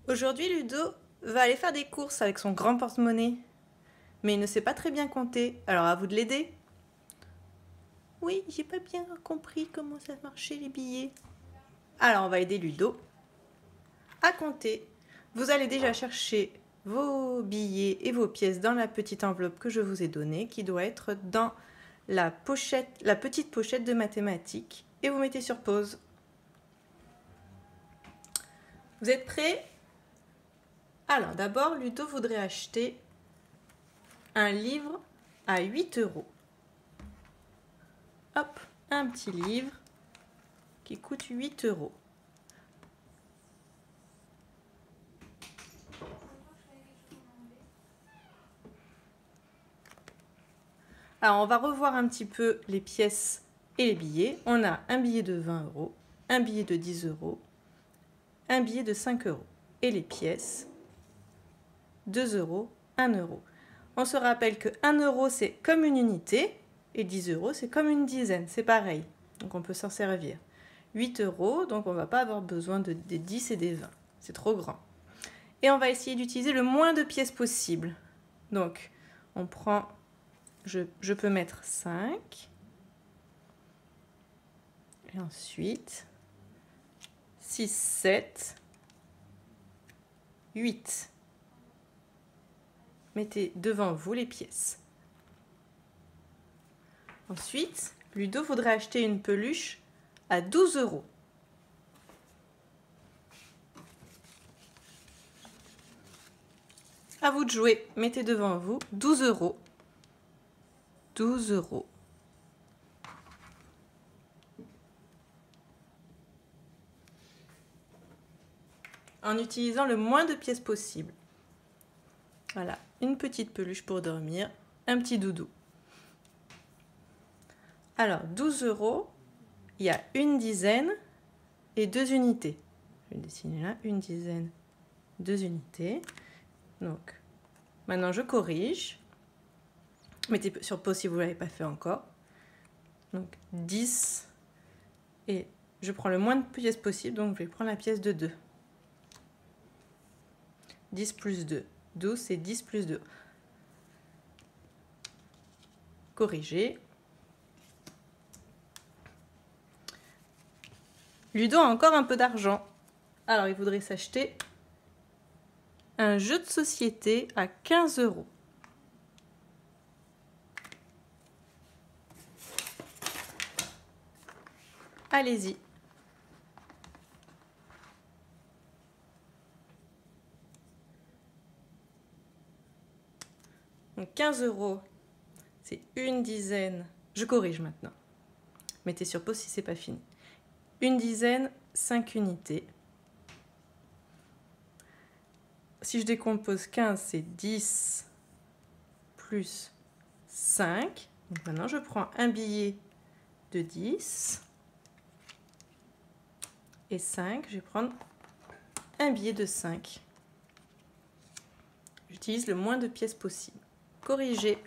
Aujourd'hui, Ludo va aller faire des courses avec son grand porte-monnaie. Mais il ne sait pas très bien compter, alors à vous de l'aider. Oui, j'ai pas bien compris comment ça marchait les billets. Alors on va aider Ludo à compter. Vous allez déjà chercher vos billets et vos pièces dans la petite enveloppe que je vous ai donnée, qui doit être dans la petite pochette de mathématiques. Et vous mettez sur pause. Vous êtes prêts? Alors d'abord, Ludo voudrait acheter un livre à 8 €. Hop, un petit livre qui coûte 8 €. Alors on va revoir un petit peu les pièces et les billets. On a un billet de 20 €, un billet de 10 €, un billet de 5 €. Et les pièces, 2 €, 1 €. On se rappelle que 1 € c'est comme une unité et 10 € c'est comme une dizaine, c'est pareil. Donc on peut s'en servir. 8 €, donc on ne va pas avoir besoin des 10 et des 20. C'est trop grand. Et on va essayer d'utiliser le moins de pièces possible. Donc on prend, je peux mettre 5. Et ensuite 6, 7, 8. Mettez devant vous les pièces. Ensuite, Ludo voudrait acheter une peluche à 12 €. À vous de jouer. Mettez devant vous 12 €. 12 €. En utilisant le moins de pièces possible. Voilà, une petite peluche pour dormir, un petit doudou. Alors, 12 €, il y a une dizaine et 2 unités. Je vais dessiner là, une dizaine, 2 unités. Donc, maintenant je corrige. Mettez sur pause si vous ne l'avez pas fait encore. Donc, 10. Et je prends le moins de pièces possible, donc je vais prendre la pièce de 2. 10 plus 2. 12, c'est 10 plus 2. Corriger. Ludo a encore un peu d'argent. Alors, il voudrait s'acheter un jeu de société à 15 €. Allez-y. Donc 15 €, c'est une dizaine. Je corrige maintenant. Mettez sur pause si c'est pas fini. Une dizaine, 5 unités. Si je décompose 15, c'est 10 plus 5. Donc maintenant, je prends un billet de 10. Et 5, je vais prendre un billet de 5. J'utilise le moins de pièces possible. Corriger.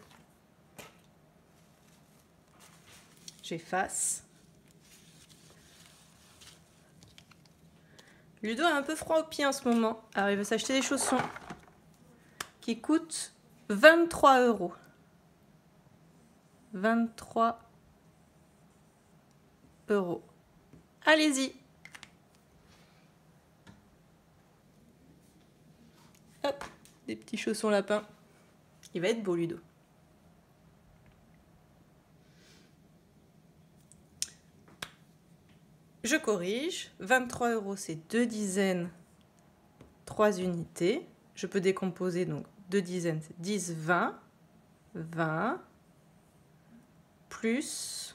J'efface. Ludo a un peu froid aux pieds en ce moment. Alors il veut s'acheter des chaussons qui coûtent 23 €. 23 €. Allez-y. Hop, des petits chaussons lapins. Il va être beau, Ludo. Je corrige. 23 €, c'est 2 dizaines, 3 unités. Je peux décomposer, donc 2 dizaines, c'est 10, 20. 20 plus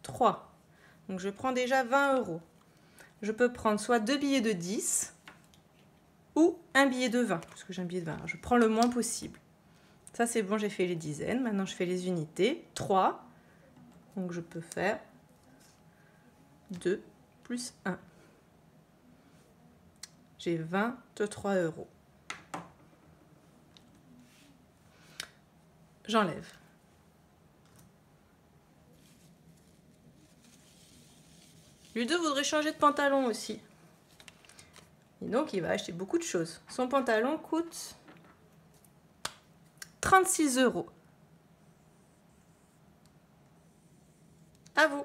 3. Donc je prends déjà 20 €. Je peux prendre soit 2 billets de 10 ou un billet de 20, parce que j'ai un billet de 20. Alors je prends le moins possible. Ça c'est bon, j'ai fait les dizaines. Maintenant je fais les unités. 3. Donc je peux faire 2 plus 1. J'ai 23 €. J'enlève. Ludo voudrait changer de pantalon aussi. Et donc, il va acheter beaucoup de choses. Son pantalon coûte 36 €. À vous.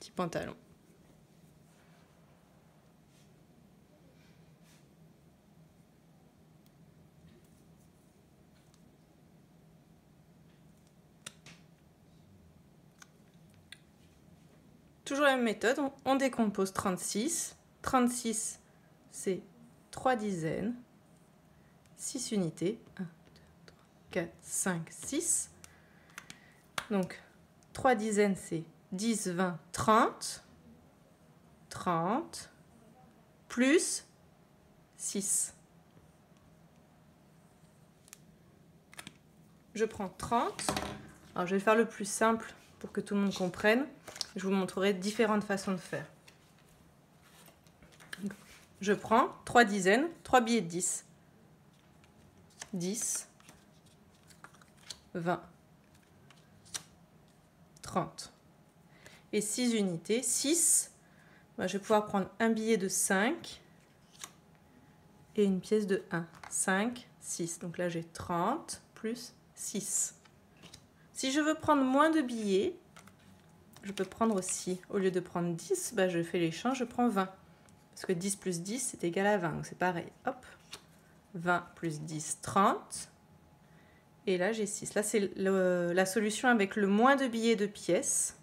Petit pantalon. Toujours la même méthode, on décompose 36. 36, c'est 3 dizaines, 6 unités. 1, 2, 3, 4, 5, 6. Donc, 3 dizaines, c'est 10, 20, 30. 30 plus 6. Je prends 30. Alors, je vais faire le plus simple pour que tout le monde comprenne. Je vous montrerai différentes façons de faire. Je prends 3 dizaines, 3 billets de 10. 10, 20, 30. Et 6 unités. 6, je vais pouvoir prendre un billet de 5 et une pièce de 1. 5, 6. Donc là, j'ai 30 plus 6. Si je veux prendre moins de billets, je peux prendre aussi, au lieu de prendre 10, je fais l'échange, je prends 20. Parce que 10 plus 10, c'est égal à 20, donc c'est pareil. Hop, 20 plus 10, 30. Et là, j'ai 6. Là, c'est la solution avec le moins de billets de pièces.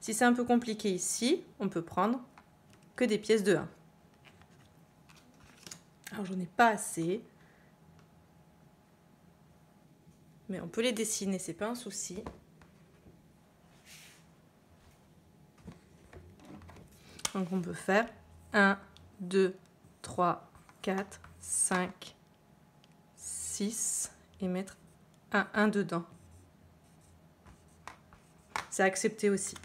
Si c'est un peu compliqué ici, on peut prendre que des pièces de 1. Alors, j'en ai pas assez. Mais on peut les dessiner, c'est pas un souci. Donc, on peut faire 1, 2, 3, 4, 5, 6 et mettre un 1 dedans. C'est accepté aussi.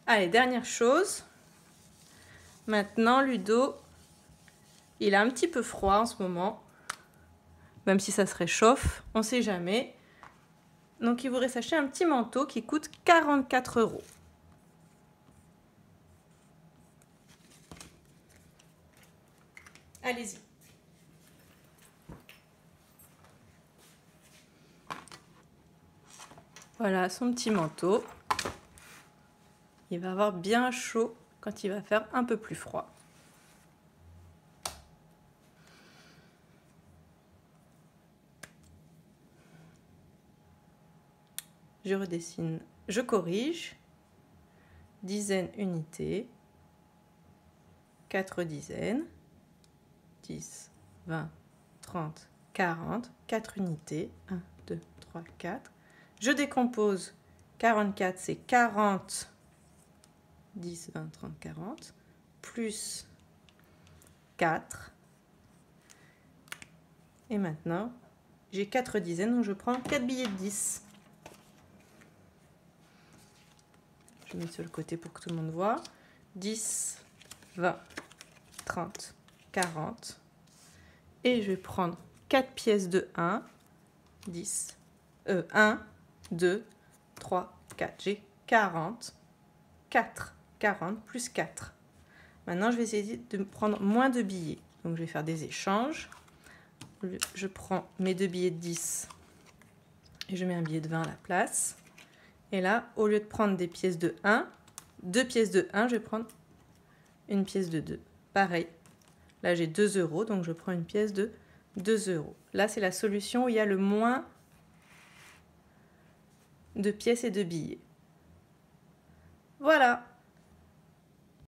Allez, dernière chose. Maintenant, Ludo, il a un petit peu froid en ce moment. Même si ça se réchauffe, on ne sait jamais. Donc, il voudrait s'acheter un petit manteau qui coûte 44 €. Allez-y. Voilà son petit manteau. Il va avoir bien chaud quand il va faire un peu plus froid. Je redessine, je corrige. Dizaines, unités. 4 dizaines. 10, 20, 30, 40. 4 unités. 1, 2, 3, 4. Je décompose. 44, c'est 40. 10, 20, 30, 40. Plus 4. Et maintenant, j'ai 4 dizaines, donc je prends 4 billets de 10. Je mets sur le côté pour que tout le monde voit. 10, 20, 30, 40. Et je vais prendre 4 pièces de 1. 10, 1, 2, 3, 4. J'ai 40. 4. 40 plus 4. Maintenant, je vais essayer de prendre moins de billets. Donc, je vais faire des échanges. Je prends mes 2 billets de 10 et je mets un billet de 20 à la place. Et là, au lieu de prendre des pièces de 1, 2 pièces de 1, je vais prendre une pièce de 2. Pareil. Là, j'ai 2 €, donc je prends une pièce de 2 €. Là, c'est la solution où il y a le moins de pièces et de billets. Voilà.